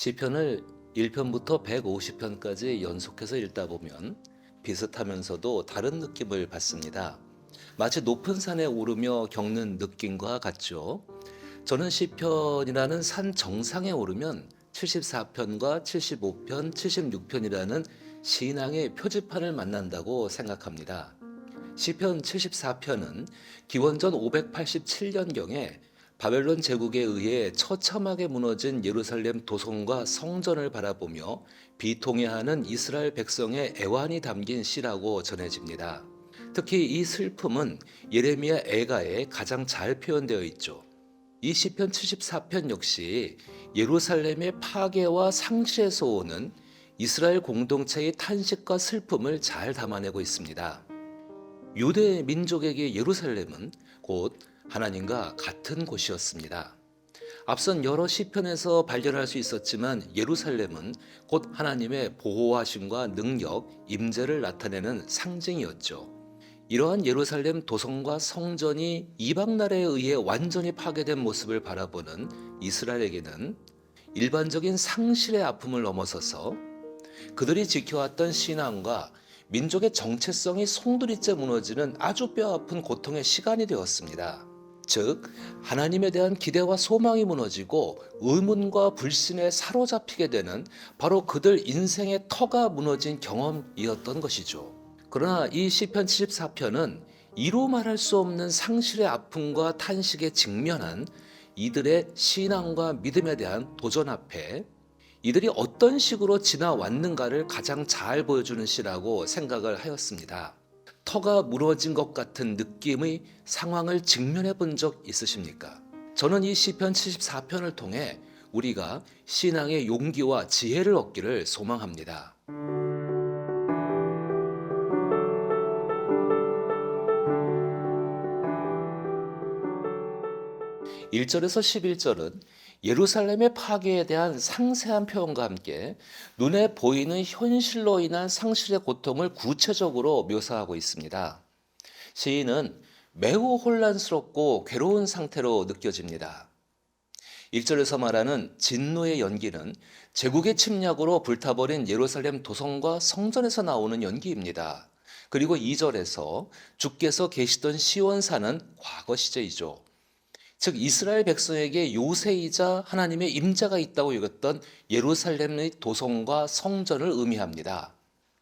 시편을 1편부터 150편까지 연속해서 읽다 보면 비슷하면서도 다른 느낌을 받습니다. 마치 높은 산에 오르며 겪는 느낌과 같죠. 저는 시편이라는 산 정상에 오르면 74편과 75편, 76편이라는 신앙의 표지판을 만난다고 생각합니다. 시편 74편은 기원전 587년경에 바벨론 제국에 의해 처참하게 무너진 예루살렘 도성과 성전을 바라보며 비통해하는 이스라엘 백성의 애환이 담긴 시라고 전해집니다. 특히 이 슬픔은 예레미야 애가에 가장 잘 표현되어 있죠. 이 시편 74편 역시 예루살렘의 파괴와 상실에서 오는 이스라엘 공동체의 탄식과 슬픔을 잘 담아내고 있습니다. 유대 민족에게 예루살렘은 곧 하나님과 같은 곳이었습니다. 앞선 여러 시편에서 발견할 수 있었지만 예루살렘은 곧 하나님의 보호하심과 능력, 임재를 나타내는 상징이었죠. 이러한 예루살렘 도성과 성전이 이방 나라에 의해 완전히 파괴된 모습을 바라보는 이스라엘에게는 일반적인 상실의 아픔을 넘어서서 그들이 지켜왔던 신앙과 민족의 정체성이 송두리째 무너지는 아주 뼈아픈 고통의 시간이 되었습니다. 즉, 하나님에 대한 기대와 소망이 무너지고 의문과 불신에 사로잡히게 되는 바로 그들 인생의 터가 무너진 경험이었던 것이죠. 그러나 이 시편 74편은 이루 말할 수 없는 상실의 아픔과 탄식에 직면한 이들의 신앙과 믿음에 대한 도전 앞에 이들이 어떤 식으로 지나왔는가를 가장 잘 보여주는 시라고 생각을 하였습니다. 터가 무너진 것 같은 느낌의 상황을 직면해 본 적 있으십니까? 저는 이 시편 74편을 통해 우리가 신앙의 용기와 지혜를 얻기를 소망합니다. 1절에서 11절은 예루살렘의 파괴에 대한 상세한 표현과 함께 눈에 보이는 현실로 인한 상실의 고통을 구체적으로 묘사하고 있습니다. 시인은 매우 혼란스럽고 괴로운 상태로 느껴집니다. 1절에서 말하는 진노의 연기는 제국의 침략으로 불타버린 예루살렘 도성과 성전에서 나오는 연기입니다. 그리고 2절에서 주께서 계시던 시온산은 과거 시제이죠. 즉 이스라엘 백성에게 요새이자 하나님의 임재가 있다고 여겼던 예루살렘의 도성과 성전을 의미합니다.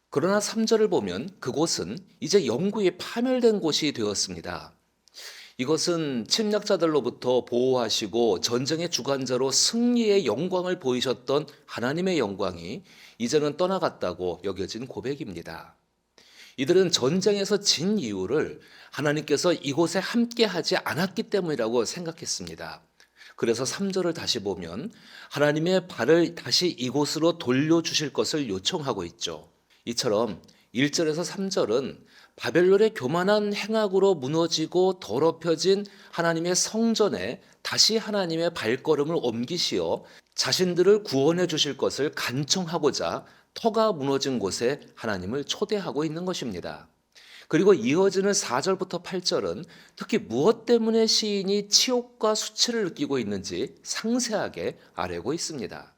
그러나 3절을 보면 그곳은 이제 영구히 파멸된 곳이 되었습니다. 이것은 침략자들로부터 보호하시고 전쟁의 주관자로 승리의 영광을 보이셨던 하나님의 영광이 이제는 떠나갔다고 여겨진 고백입니다. 이들은 전쟁에서 진 이유를 하나님께서 이곳에 함께 하지 않았기 때문이라고 생각했습니다. 그래서 3절을 다시 보면 하나님의 발을 다시 이곳으로 돌려주실 것을 요청하고 있죠. 이처럼 1절에서 3절은 바벨론의 교만한 행악으로 무너지고 더럽혀진 하나님의 성전에 다시 하나님의 발걸음을 옮기시어 자신들을 구원해 주실 것을 간청하고자 터가 무너진 곳에 하나님을 초대하고 있는 것입니다. 그리고 이어지는 4절부터 8절은 특히 무엇 때문에 시인이 치욕과 수치를 느끼고 있는지 상세하게 아뢰고 있습니다.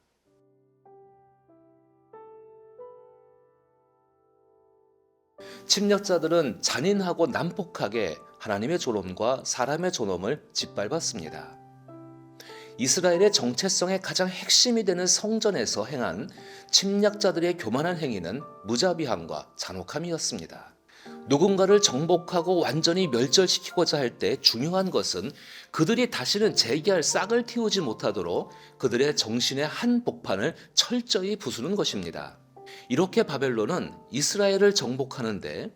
침략자들은 잔인하고 난폭하게 하나님의 존엄과 사람의 존엄을 짓밟았습니다. 이스라엘의 정체성의 가장 핵심이 되는 성전에서 행한 침략자들의 교만한 행위는 무자비함과 잔혹함이었습니다. 누군가를 정복하고 완전히 멸절시키고자 할 때 중요한 것은 그들이 다시는 재기할 싹을 틔우지 못하도록 그들의 정신의 한 복판을 철저히 부수는 것입니다. 이렇게 바벨론은 이스라엘을 정복하는데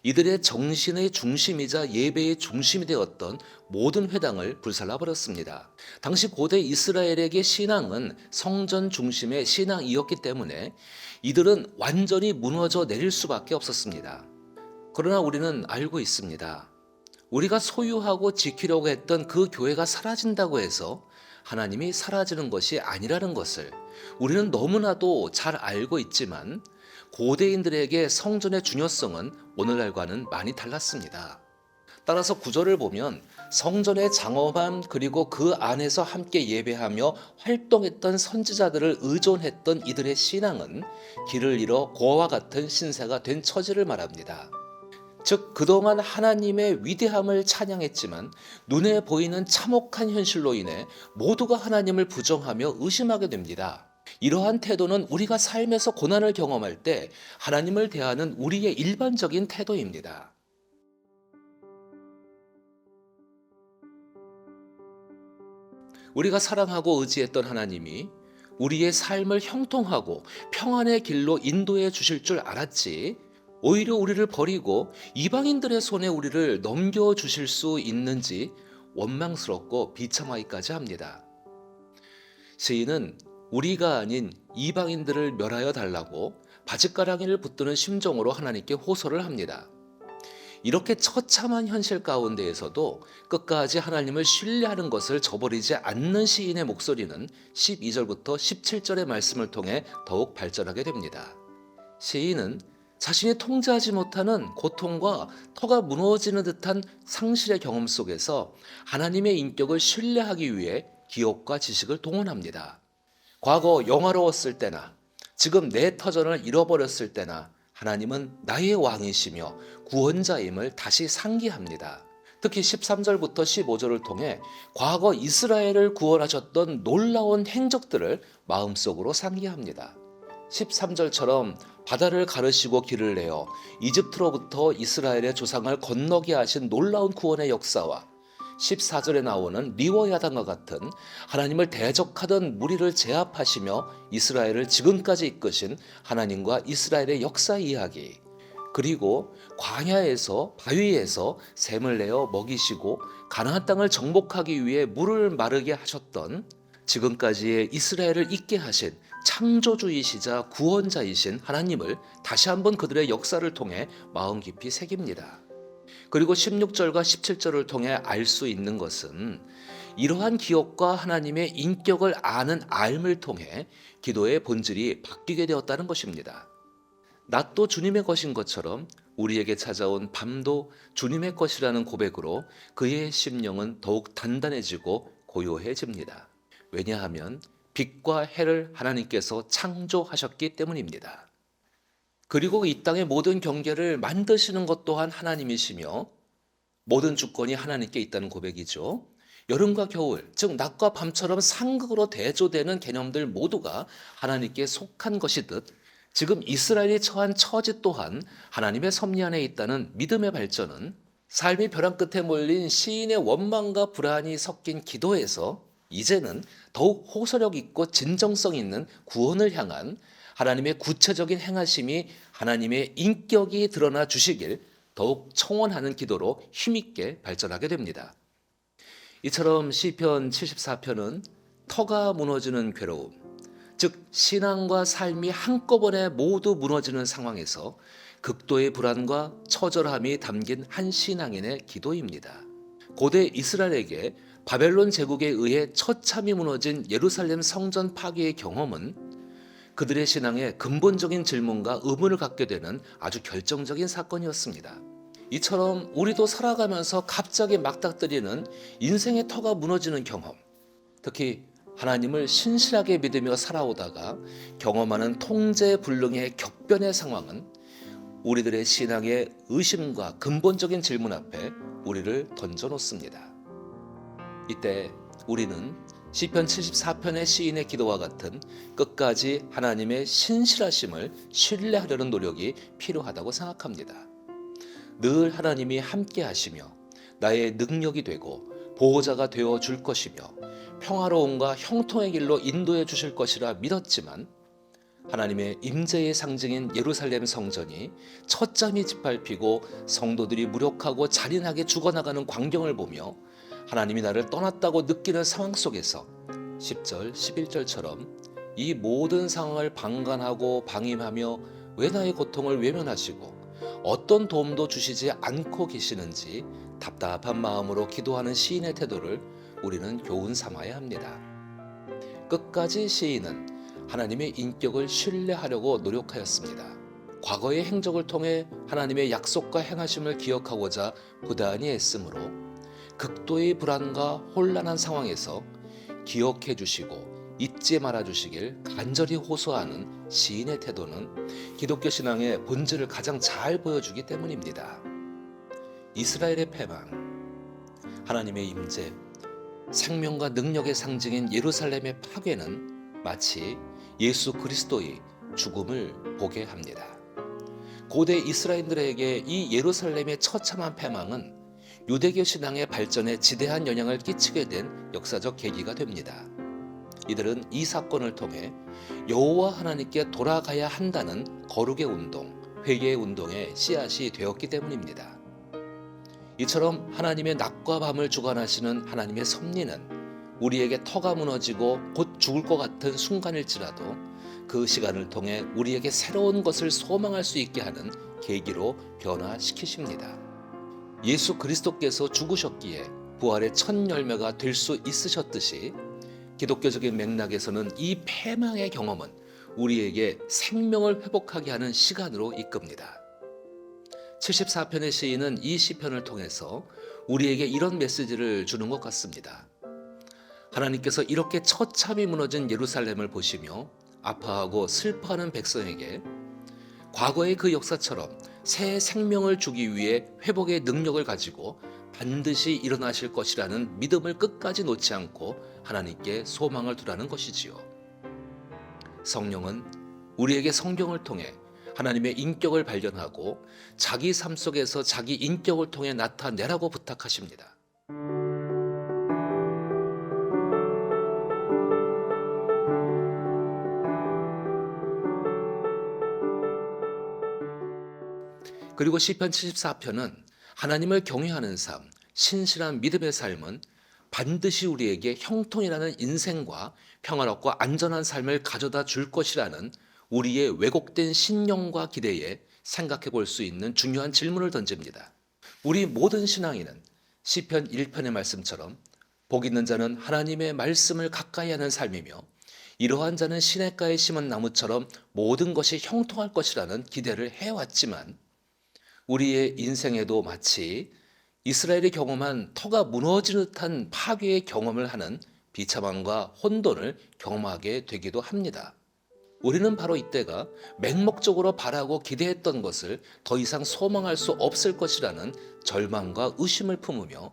이들의 정신의 중심이자 예배의 중심이 되었던 모든 회당을 불살라버렸습니다. 당시 고대 이스라엘에게 신앙은 성전 중심의 신앙이었기 때문에 이들은 완전히 무너져 내릴 수밖에 없었습니다. 그러나 우리는 알고 있습니다. 우리가 소유하고 지키려고 했던 그 교회가 사라진다고 해서 하나님이 사라지는 것이 아니라는 것을 우리는 너무나도 잘 알고 있지만 고대인들에게 성전의 중요성은 오늘날과는 많이 달랐습니다. 따라서 9절을 보면 성전의 장엄함 그리고 그 안에서 함께 예배하며 활동했던 선지자들을 의존했던 이들의 신앙은 길을 잃어 고아와 같은 신세가 된 처지를 말합니다. 즉 그동안 하나님의 위대함을 찬양했지만 눈에 보이는 참혹한 현실로 인해 모두가 하나님을 부정하며 의심하게 됩니다. 이러한 태도는 우리가 삶에서 고난을 경험할 때 하나님을 대하는 우리의 일반적인 태도입니다. 우리가 사랑하고 의지했던 하나님이 우리의 삶을 형통하고 평안의 길로 인도해 주실 줄 알았지, 오히려 우리를 버리고 이방인들의 손에 우리를 넘겨주실 수 있는지 원망스럽고 비참하기까지 합니다. 시인은 우리가 아닌 이방인들을 멸하여 달라고 바짓가랑이를 붙드는 심정으로 하나님께 호소를 합니다. 이렇게 처참한 현실 가운데에서도 끝까지 하나님을 신뢰하는 것을 저버리지 않는 시인의 목소리는 12절부터 17절의 말씀을 통해 더욱 발전하게 됩니다. 시인은 자신이 통제하지 못하는 고통과 터가 무너지는 듯한 상실의 경험 속에서 하나님의 인격을 신뢰하기 위해 기억과 지식을 동원합니다. 과거 영화로웠을 때나 지금 내 터전을 잃어버렸을 때나 하나님은 나의 왕이시며 구원자임을 다시 상기합니다. 특히 13절부터 15절을 통해 과거 이스라엘을 구원하셨던 놀라운 행적들을 마음속으로 상기합니다. 13절처럼 바다를 가르시고 길을 내어 이집트로부터 이스라엘의 조상을 건너게 하신 놀라운 구원의 역사와 14절에 나오는 리워야단과 같은 하나님을 대적하던 무리를 제압하시며 이스라엘을 지금까지 이끄신 하나님과 이스라엘의 역사 이야기, 그리고 광야에서 바위에서 샘을 내어 먹이시고 가나안 땅을 정복하기 위해 물을 마르게 하셨던 지금까지의 이스라엘을 있게 하신 창조주이시자 구원자이신 하나님을 다시 한번 그들의 역사를 통해 마음 깊이 새깁니다. 그리고 16절과 17절을 통해 알 수 있는 것은 이러한 기억과 하나님의 인격을 아는 알을 통해 기도의 본질이 바뀌게 되었다는 것입니다. 낮도 주님의 것인 것처럼 우리에게 찾아온 밤도 주님의 것이라는 고백으로 그의 심령은 더욱 단단해지고 고요해집니다. 왜냐하면 빛과 해를 하나님께서 창조하셨기 때문입니다. 그리고 이 땅의 모든 경계를 만드시는 것 또한 하나님이시며 모든 주권이 하나님께 있다는 고백이죠. 여름과 겨울, 즉 낮과 밤처럼 상극으로 대조되는 개념들 모두가 하나님께 속한 것이듯 지금 이스라엘이 처한 처지 또한 하나님의 섭리 안에 있다는 믿음의 발전은 삶이 벼랑 끝에 몰린 시인의 원망과 불안이 섞인 기도에서 이제는 더욱 호소력 있고 진정성 있는 구원을 향한 하나님의 구체적인 행하심이 하나님의 인격이 드러나 주시길 더욱 청원하는 기도로 힘있게 발전하게 됩니다. 이처럼 시편 74편은 터가 무너지는 괴로움, 즉 신앙과 삶이 한꺼번에 모두 무너지는 상황에서 극도의 불안과 처절함이 담긴 한 신앙인의 기도입니다. 고대 이스라엘에게 바벨론 제국에 의해 처참히 무너진 예루살렘 성전 파괴의 경험은 그들의 신앙에 근본적인 질문과 의문을 갖게 되는 아주 결정적인 사건이었습니다. 이처럼 우리도 살아가면서 갑자기 막닥뜨리는 인생의 터가 무너지는 경험, 특히 하나님을 신실하게 믿으며 살아오다가 경험하는 통제불능의 격변의 상황은 우리들의 신앙의 의심과 근본적인 질문 앞에 우리를 던져놓습니다. 이때 우리는 시편 74편의 시인의 기도와 같은 끝까지 하나님의 신실하심을 신뢰하려는 노력이 필요하다고 생각합니다. 늘 하나님이 함께 하시며 나의 능력이 되고 보호자가 되어 줄 것이며 평화로움과 형통의 길로 인도해 주실 것이라 믿었지만 하나님의 임재의 상징인 예루살렘 성전이 첫잠이 짓밟히고 성도들이 무력하고 잔인하게 죽어나가는 광경을 보며 하나님이 나를 떠났다고 느끼는 상황 속에서 10절, 11절처럼 이 모든 상황을 방관하고 방임하며 왜 나의 고통을 외면하시고 어떤 도움도 주시지 않고 계시는지 답답한 마음으로 기도하는 시인의 태도를 우리는 교훈 삼아야 합니다. 끝까지 시인은 하나님의 인격을 신뢰하려고 노력하였습니다. 과거의 행적을 통해 하나님의 약속과 행하심을 기억하고자 부단히 애쓰므로 극도의 불안과 혼란한 상황에서 기억해 주시고 잊지 말아 주시길 간절히 호소하는 시인의 태도는 기독교 신앙의 본질을 가장 잘 보여주기 때문입니다. 이스라엘의 패망, 하나님의 임재, 생명과 능력의 상징인 예루살렘의 파괴는 마치 예수 그리스도의 죽음을 보게 합니다. 고대 이스라엘들에게 이 예루살렘의 처참한 패망은 유대교 신앙의 발전에 지대한 영향을 끼치게 된 역사적 계기가 됩니다. 이들은 이 사건을 통해 여호와 하나님께 돌아가야 한다는 거룩의 운동, 회개의 운동의 씨앗이 되었기 때문입니다. 이처럼 하나님의 낮과 밤을 주관하시는 하나님의 섭리는 우리에게 터가 무너지고 곧 죽을 것 같은 순간일지라도 그 시간을 통해 우리에게 새로운 것을 소망할 수 있게 하는 계기로 변화시키십니다. 예수 그리스도께서 죽으셨기에 부활의 첫 열매가 될 수 있으셨듯이 기독교적인 맥락에서는 이 패망의 경험은 우리에게 생명을 회복하게 하는 시간으로 이끕니다. 74편의 시인은 이 시편을 통해서 우리에게 이런 메시지를 주는 것 같습니다. 하나님께서 이렇게 처참히 무너진 예루살렘을 보시며 아파하고 슬퍼하는 백성에게 과거의 그 역사처럼 새 생명을 주기 위해 회복의 능력을 가지고 반드시 일어나실 것이라는 믿음을 끝까지 놓지 않고 하나님께 소망을 두라는 것이지요. 성령은 우리에게 성경을 통해 하나님의 인격을 발견하고 자기 삶 속에서 자기 인격을 통해 나타내라고 부탁하십니다. 그리고 시편 74편은 하나님을 경외하는 삶, 신실한 믿음의 삶은 반드시 우리에게 형통이라는 인생과 평화롭고 안전한 삶을 가져다 줄 것이라는 우리의 왜곡된 신념과 기대에 생각해 볼 수 있는 중요한 질문을 던집니다. 우리 모든 신앙인은 시편 1편의 말씀처럼 복 있는 자는 하나님의 말씀을 가까이 하는 삶이며 이러한 자는 시냇가에 심은 나무처럼 모든 것이 형통할 것이라는 기대를 해왔지만 우리의 인생에도 마치 이스라엘이 경험한 터가 무너지는 듯한 파괴의 경험을 하는 비참함과 혼돈을 경험하게 되기도 합니다. 우리는 바로 이때가 맹목적으로 바라고 기대했던 것을 더 이상 소망할 수 없을 것이라는 절망과 의심을 품으며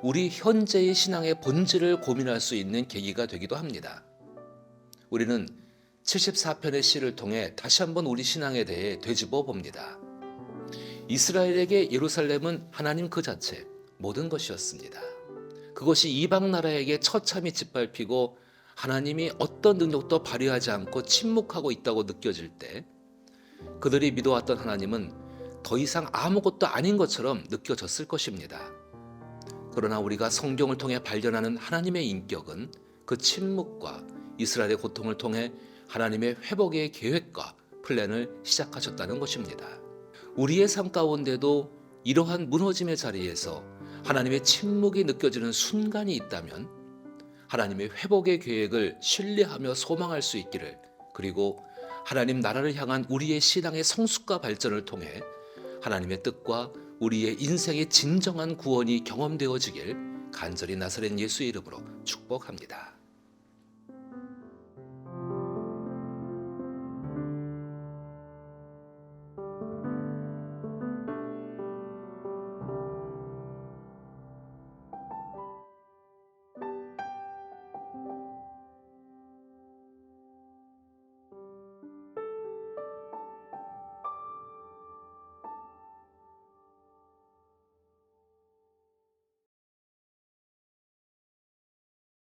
우리 현재의 신앙의 본질을 고민할 수 있는 계기가 되기도 합니다. 우리는 74편의 시를 통해 다시 한번 우리 신앙에 대해 되짚어 봅니다. 이스라엘에게 예루살렘은 하나님 그 자체, 모든 것이었습니다. 그것이 이방 나라에게 처참히 짓밟히고 하나님이 어떤 능력도 발휘하지 않고 침묵하고 있다고 느껴질 때 그들이 믿어왔던 하나님은 더 이상 아무것도 아닌 것처럼 느껴졌을 것입니다. 그러나 우리가 성경을 통해 발견하는 하나님의 인격은 그 침묵과 이스라엘의 고통을 통해 하나님의 회복의 계획과 플랜을 시작하셨다는 것입니다. 우리의 삶 가운데도 이러한 무너짐의 자리에서 하나님의 침묵이 느껴지는 순간이 있다면 하나님의 회복의 계획을 신뢰하며 소망할 수 있기를, 그리고 하나님 나라를 향한 우리의 신앙의 성숙과 발전을 통해 하나님의 뜻과 우리의 인생의 진정한 구원이 경험되어지길 간절히 나사렛 예수의 이름으로 축복합니다.